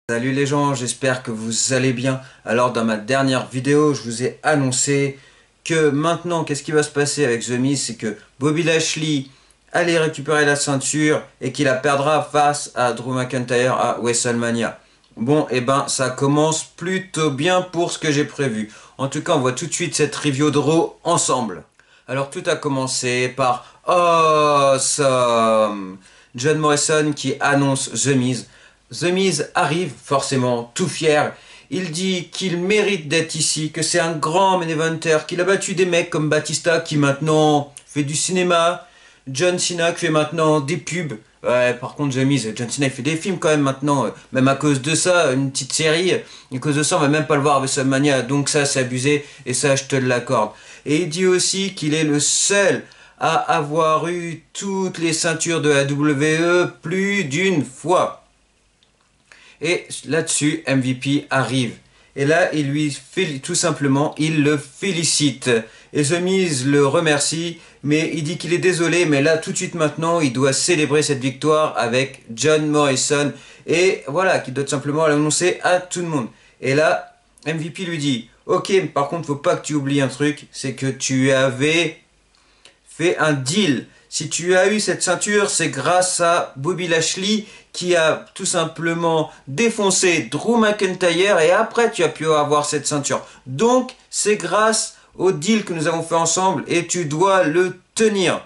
Salut les gens, j'espère que vous allez bien. Alors dans ma dernière vidéo, je vous ai annoncé que maintenant, qu'est-ce qui va se passer avec The Miz, c'est que Bobby Lashley allait récupérer la ceinture et qu'il la perdra face à Drew McIntyre à WrestleMania. Bon, et ben ça commence plutôt bien pour ce que j'ai prévu. En tout cas, on voit tout de suite cette review de Raw ensemble. Alors tout a commencé par Awesome John Morrison qui annonce The Miz. The Miz arrive, forcément, tout fier. Il dit qu'il mérite d'être ici, que c'est un grand main eventer, qu'il a battu des mecs comme Batista qui maintenant fait du cinéma, John Cena qui fait maintenant des pubs. Ouais, par contre, The Miz, John Cena il fait des films quand même maintenant, même à cause de ça, une petite série. À cause de ça, on va même pas le voir à WrestleMania, donc ça c'est abusé, et ça je te l'accorde. Et il dit aussi qu'il est le seul à avoir eu toutes les ceintures de la WWE plus d'une fois. Et là-dessus, MVP arrive. Et là, il lui fait tout simplement, il le félicite. Et The Miz le remercie, mais il dit qu'il est désolé, mais là, tout de suite maintenant, il doit célébrer cette victoire avec John Morrison. Et voilà, qu'il doit tout simplement l'annoncer à tout le monde. Et là, MVP lui dit, ok, par contre, faut pas que tu oublies un truc, c'est que tu avais fait un deal. Si tu as eu cette ceinture, c'est grâce à Bobby Lashley qui a tout simplement défoncé Drew McIntyre et après tu as pu avoir cette ceinture. Donc c'est grâce au deal que nous avons fait ensemble et tu dois le tenir.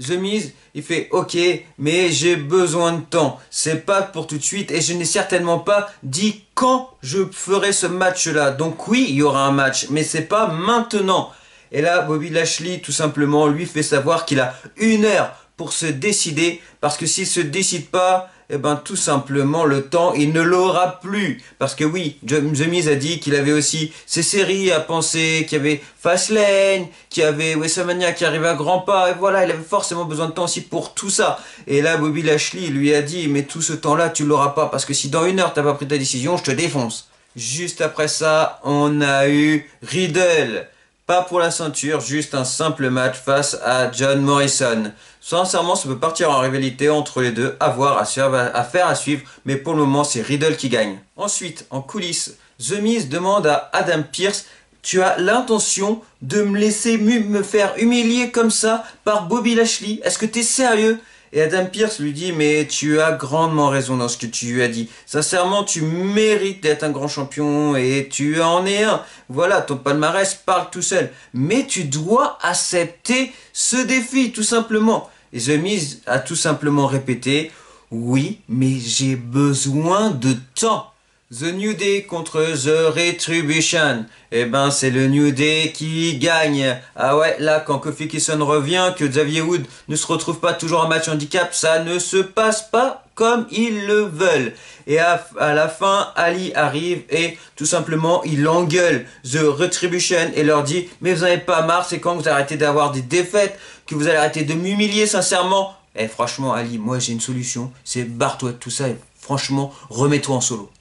The Miz, il fait ok, mais j'ai besoin de temps. C'est pas pour tout de suite et je n'ai certainement pas dit quand je ferai ce match-là. Donc oui, il y aura un match, mais c'est pas maintenant. Et là, Bobby Lashley, tout simplement, lui fait savoir qu'il a 1 heure pour se décider. Parce que s'il se décide pas, eh ben, tout simplement, le temps, il ne l'aura plus. Parce que oui, The Miz a dit qu'il avait aussi ses séries à penser, qu'il y avait Fastlane, qu'il y avait WrestleMania qui arrivait à grands pas. Et voilà, il avait forcément besoin de temps aussi pour tout ça. Et là, Bobby Lashley lui a dit, mais tout ce temps-là, tu l'auras pas. Parce que si dans 1 heure, t'as pas pris ta décision, je te défonce. Juste après ça, on a eu Riddle. Pas pour la ceinture, juste un simple match face à John Morrison. Sincèrement, ça peut partir en rivalité entre les deux, à voir, à faire, à suivre, mais pour le moment, c'est Riddle qui gagne. Ensuite, en coulisses, The Miz demande à Adam Pearce, tu as l'intention de me laisser me faire humilier comme ça par Bobby Lashley? Est-ce que t'es sérieux? Et Adam Pearce lui dit, mais tu as grandement raison dans ce que tu lui as dit. Sincèrement, tu mérites d'être un grand champion et tu en es un. Voilà, ton palmarès parle tout seul. Mais tu dois accepter ce défi, tout simplement. Et The Miz a tout simplement répété, oui, mais j'ai besoin de temps. The New Day contre The Retribution. Eh ben, c'est le New Day qui gagne. Ah ouais, là, quand Kofi Kingston revient, que Xavier Woods ne se retrouve pas toujours en match handicap, ça ne se passe pas comme ils le veulent. Et à la fin, Ali arrive et tout simplement, il engueule The Retribution et leur dit, mais vous n'avez pas marre, c'est quand vous arrêtez d'avoir des défaites, que vous allez arrêter de m'humilier sincèrement. Eh franchement, Ali, moi j'ai une solution, c'est barre-toi de tout ça et franchement, remets-toi en solo.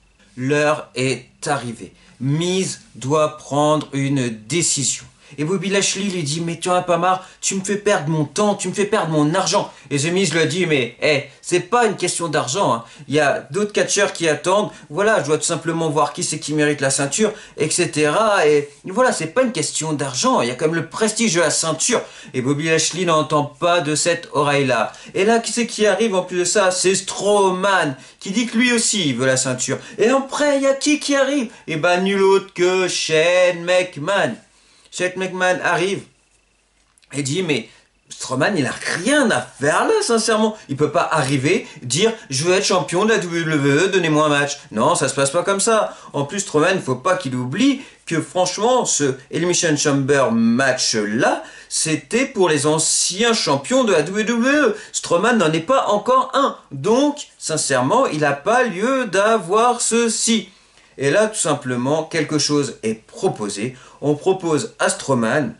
L'heure est arrivée. Miz doit prendre une décision. Et Bobby Lashley lui dit, mais tu en as pas marre, tu me fais perdre mon temps, tu me fais perdre mon argent. Et The Miz lui a dit, mais c'est pas une question d'argent, hein. Il y a d'autres catcheurs qui attendent, voilà, je dois tout simplement voir qui c'est qui mérite la ceinture, etc. Et voilà, c'est pas une question d'argent, il y a quand même le prestige de la ceinture. Et Bobby Lashley n'entend pas de cette oreille-là. Et là, qui c'est qui arrive en plus de ça? C'est Strowman, qui dit que lui aussi il veut la ceinture. Et après, il y a qui arrive? Et ben, nul autre que Shane McMahon. Shane McMahon arrive et dit, mais Strowman, il a rien à faire là, sincèrement. Il peut pas arriver, dire, je veux être champion de la WWE, donnez-moi un match. Non, ça se passe pas comme ça. En plus, Strowman, il faut pas qu'il oublie que franchement, ce Elimination Chamber match là, c'était pour les anciens champions de la WWE. Strowman n'en est pas encore un. Donc, sincèrement, il n'a pas lieu d'avoir ceci. Et là, tout simplement, quelque chose est proposé. On propose à Strowman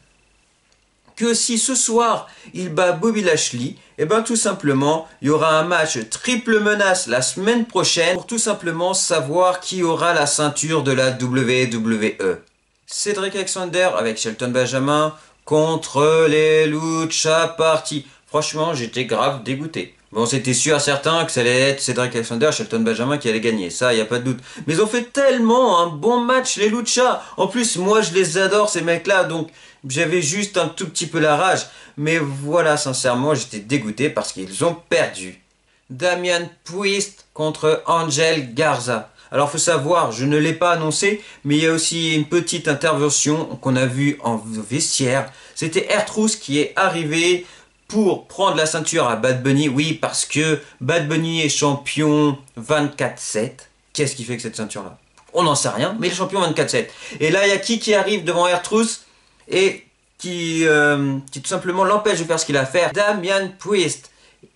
que si ce soir, il bat Bobby Lashley, et bien tout simplement, il y aura un match triple menace la semaine prochaine pour tout simplement savoir qui aura la ceinture de la WWE. Cedric Alexander avec Shelton Benjamin contre les Lucha Party. Franchement, j'étais grave dégoûté. Bon, c'était sûr certain que ça allait être Cedric Alexander, Shelton Benjamin qui allait gagner, ça, y a pas de doute. Mais ils ont fait tellement un bon match, les Lucha. En plus, moi, je les adore, ces mecs-là, donc j'avais juste un tout petit peu la rage. Mais voilà, sincèrement, j'étais dégoûté parce qu'ils ont perdu. Damian Priest contre Angel Garza. Alors, faut savoir, je ne l'ai pas annoncé, mais il y a aussi une petite intervention qu'on a vue en vestiaire. C'était R-Truth qui est arrivé pour prendre la ceinture à Bad Bunny. Oui, parce que Bad Bunny est champion 24/7. Qu'est-ce qui fait que cette ceinture-là? On n'en sait rien, mais il est champion 24/7. Et là, il y a qui arrive devant R-Truth et qui tout simplement l'empêche de faire ce qu'il a à faire? Damian Priest.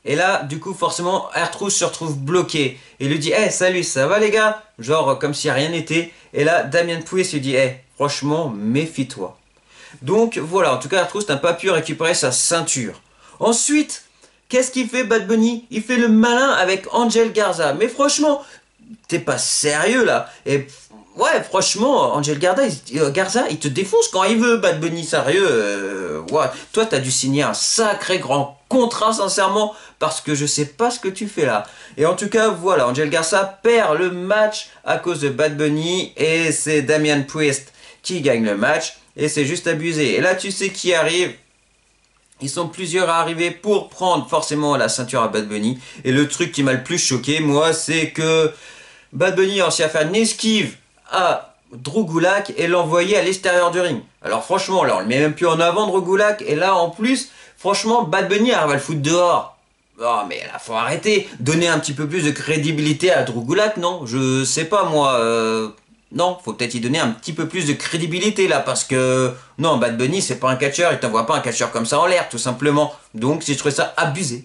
Et là, du coup, forcément, R-Truth se retrouve bloqué. Et lui dit, hey, salut, ça va les gars? Genre, comme si rien n'était. Et là, Damian Priest lui dit, hey, franchement, méfie-toi. Donc, voilà, en tout cas, R-Truth n'a pas pu récupérer sa ceinture. Ensuite, qu'est-ce qu'il fait Bad Bunny? Il fait le malin avec Angel Garza. Mais franchement, t'es pas sérieux là. Et ouais, franchement, Angel Garza, il te défonce quand il veut, Bad Bunny, sérieux. Ouais. Toi, t'as dû signer un sacré grand contrat, sincèrement, parce que je sais pas ce que tu fais là. Et en tout cas, voilà, Angel Garza perd le match à cause de Bad Bunny et c'est Damian Priest qui gagne le match. Et c'est juste abusé. Et là, tu sais qui arrive? Ils sont plusieurs à arriver pour prendre forcément la ceinture à Bad Bunny. Et le truc qui m'a le plus choqué, moi, c'est que Bad Bunny a réussi à faire une esquive à Drew Gulak et l'envoyer à l'extérieur du ring. Alors franchement, là, on le met même plus en avant, Drew Gulak. Et là, en plus, franchement, Bad Bunny arrive à le foutre dehors. Oh, mais là, faut arrêter. Donner un petit peu plus de crédibilité à Drew Gulak, non? Je sais pas, moi... Non, faut peut-être y donner un petit peu plus de crédibilité là, parce que... Non, Bad Bunny, c'est pas un catcheur, il t'envoie pas un catcheur comme ça en l'air, tout simplement. Donc, j'ai trouvé ça abusé.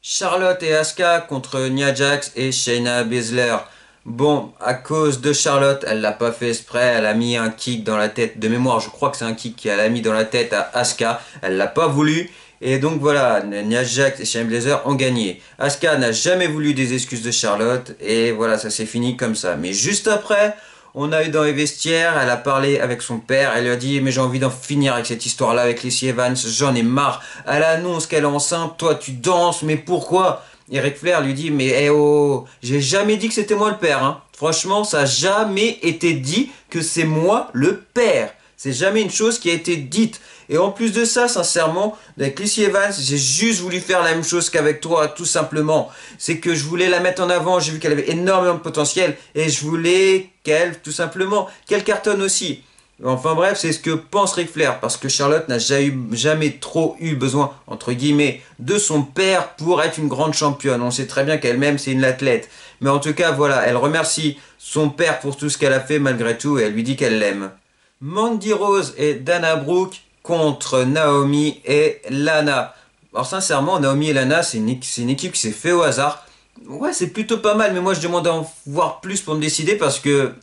Charlotte et Asuka contre Nia Jax et Shayna Baszler. Bon, à cause de Charlotte, elle l'a pas fait exprès, elle a mis un kick dans la tête de mémoire, je crois que c'est un kick qu'elle a mis dans la tête à Asuka, elle l'a pas voulu. Et donc voilà, Nia Jax et Shayna Baszler ont gagné. Asuka n'a jamais voulu des excuses de Charlotte, et voilà, ça s'est fini comme ça. Mais juste après... On a eu dans les vestiaires, elle a parlé avec son père, elle lui a dit mais j'ai envie d'en finir avec cette histoire-là avec Lacey Evans, j'en ai marre. Elle annonce qu'elle est enceinte, toi tu danses, mais pourquoi? Et Ric Flair lui dit mais eh oh, j'ai jamais dit que c'était moi le père, hein. Franchement, ça a jamais été dit que c'est moi le père. C'est jamais une chose qui a été dite. Et en plus de ça, sincèrement, avec Lacey Evans, j'ai juste voulu faire la même chose qu'avec toi, tout simplement. C'est que je voulais la mettre en avant, j'ai vu qu'elle avait énormément de potentiel, et je voulais qu'elle, tout simplement, qu'elle cartonne aussi. Enfin bref, c'est ce que pense Ric Flair, parce que Charlotte n'a jamais trop eu besoin, entre guillemets, de son père pour être une grande championne. On sait très bien qu'elle-même, c'est une athlète. Mais en tout cas, voilà, elle remercie son père pour tout ce qu'elle a fait malgré tout, et elle lui dit qu'elle l'aime. Mandy Rose et Dana Brooke contre Naomi et Lana. Alors sincèrement, Naomi et Lana, c'est une équipe qui s'est fait au hasard. Ouais, c'est plutôt pas mal, mais moi je demande à en voir plus pour me décider parce que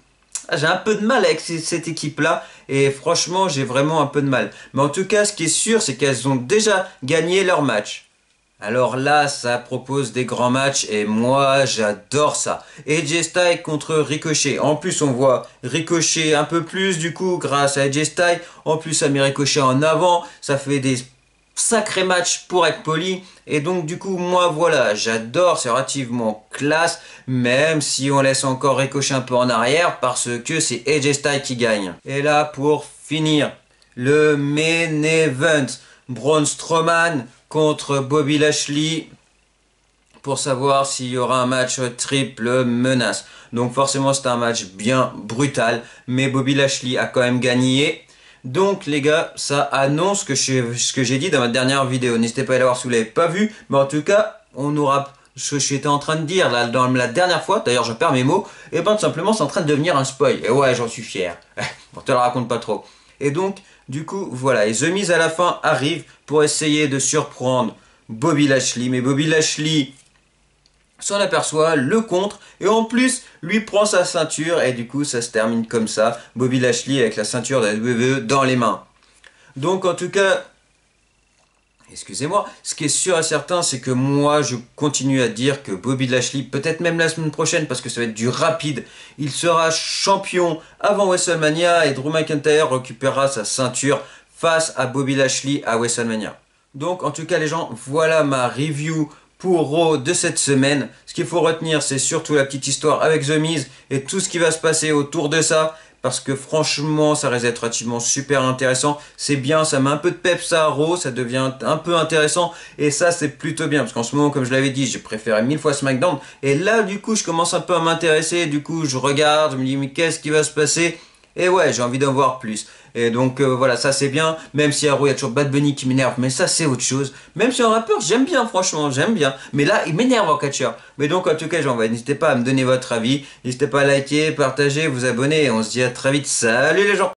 j'ai un peu de mal avec cette équipe-là et franchement, j'ai vraiment un peu de mal. Mais en tout cas, ce qui est sûr, c'est qu'elles ont déjà gagné leur match. Alors là, ça propose des grands matchs et moi, j'adore ça. AJ Styles contre Ricochet. En plus, on voit Ricochet un peu plus du coup grâce à AJ Styles. En plus, ça met Ricochet en avant. Ça fait des sacrés matchs pour être poli. Et donc du coup, moi, voilà, j'adore. C'est relativement classe. Même si on laisse encore Ricochet un peu en arrière parce que c'est AJ Styles qui gagne. Et là, pour finir, le main event. Braun Strowman contre Bobby Lashley pour savoir s'il y aura un match triple menace. Donc forcément c'est un match bien brutal, mais Bobby Lashley a quand même gagné. Donc les gars, ça annonce ce que j'ai dit dans ma dernière vidéo. N'hésitez pas à aller voir si vous l'avez pas vu, mais en tout cas, on aura ce que j'étais en train de dire là dans la dernière fois, d'ailleurs je perds mes mots, et ben tout simplement c'est en train de devenir un spoil. Et ouais, j'en suis fier. On te le raconte pas trop. Et donc, du coup, voilà, et The Miz à la fin arrive pour essayer de surprendre Bobby Lashley. Mais Bobby Lashley s'en aperçoit, le contre, et en plus, lui prend sa ceinture, et du coup, ça se termine comme ça. Bobby Lashley avec la ceinture de la WWE dans les mains. Donc, en tout cas, excusez-moi, ce qui est sûr et certain, c'est que moi, je continue à dire que Bobby Lashley, peut-être même la semaine prochaine, parce que ça va être du rapide, il sera champion avant WrestleMania et Drew McIntyre récupérera sa ceinture face à Bobby Lashley à WrestleMania. Donc, en tout cas, les gens, voilà ma review pour Raw de cette semaine. Ce qu'il faut retenir, c'est surtout la petite histoire avec The Miz et tout ce qui va se passer autour de ça. Parce que franchement, ça risque d'être relativement super intéressant. C'est bien, ça met un peu de peps à Raw, ça devient un peu intéressant. Et ça, c'est plutôt bien. Parce qu'en ce moment, comme je l'avais dit, j'ai préféré 1000 fois SmackDown. Et là, du coup, je commence un peu à m'intéresser. Du coup, je regarde, je me dis, mais qu'est-ce qui va se passer? Et ouais, j'ai envie d'en voir plus. Et donc voilà, ça c'est bien. Même si à Raw, il y a toujours Bad Bunny qui m'énerve, mais ça c'est autre chose. Même si en rappeur, j'aime bien, franchement, j'aime bien. Mais là, il m'énerve en catcheur. Mais donc en tout cas, n'hésitez pas à me donner votre avis. N'hésitez pas à liker, partager, vous abonner. Et on se dit à très vite. Salut les gens!